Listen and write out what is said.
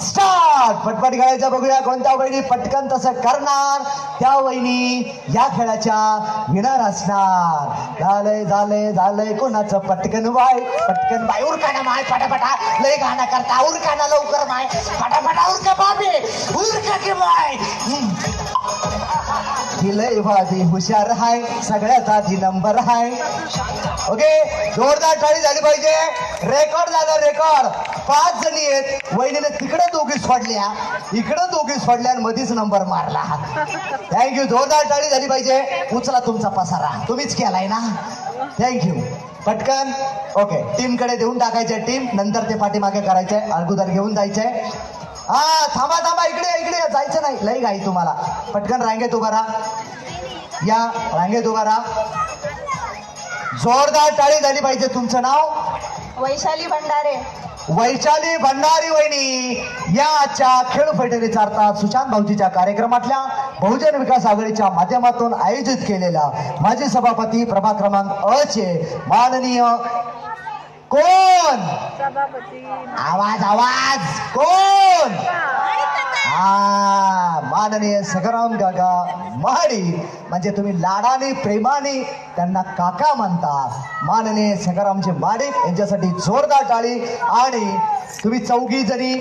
Start. पटपट खेळायचं बघूया कोणत्या वहिनी पटकन तसं करणार त्या वहिनी या खेळाच्या विनर असणार. झालंय झालंय झालंय कोणाचं पटकन बाय पटकन बाय उरकाना माय पटापटा लय गाणं करता उरकाना लवकर माय पटापटा उरका बाबे उरका की माय. लय भाभी हुशार हाय सगळ्यात आधी नंबर हाय. ओके जोरदार टाळी झाली पाहिजे. रेकॉर्ड झालं रेकॉर्ड. 5 जणी आहेत. वहिनीने तिकडे दोघी सोडल्या इकडे दोघी सोडल्या आणि मधीच नंबर मारला. थँक्यू. जोरदार टाळी झाली पाहिजे. उचला तुमचा पसारा तुम्हीच केलाय ना. थँक्यू. पटकन ओके टीम कडे देऊन टाकायचे. टीम नंतर ते पाठीमागे करायचंय अगोदर घेऊन जायचंय. हा थांबा थांबा इकडे इकडे जायचं नाही लई घाई तुम्हाला. पटकन रांगेत उभा राहा. या रांगेत उभा राहा. जोरदार टाळी झाली पाहिजे. तुमचं नाव वैशाली भंडारे. वैशाली भंडारी वहिनी या आजच्या खेळ पैठणीचा अर्थात सुशांत भाऊजीच्या कार्यक्रमातल्या बहुजन विकास आघाडीच्या माध्यमातून आयोजित केलेल्या माजी सभापती प्रभाग क्रमांक अ चे माननीय कोण आवाज आवाज कोण माननीय सगराम काका महाडी म्हणजे तुम्ही लाडाने प्रेमाने त्यांना काका म्हणता. माननीय सगरामजी महाडिक यांच्यासाठी जोरदार टाळी. आणि तुम्ही 4 जणी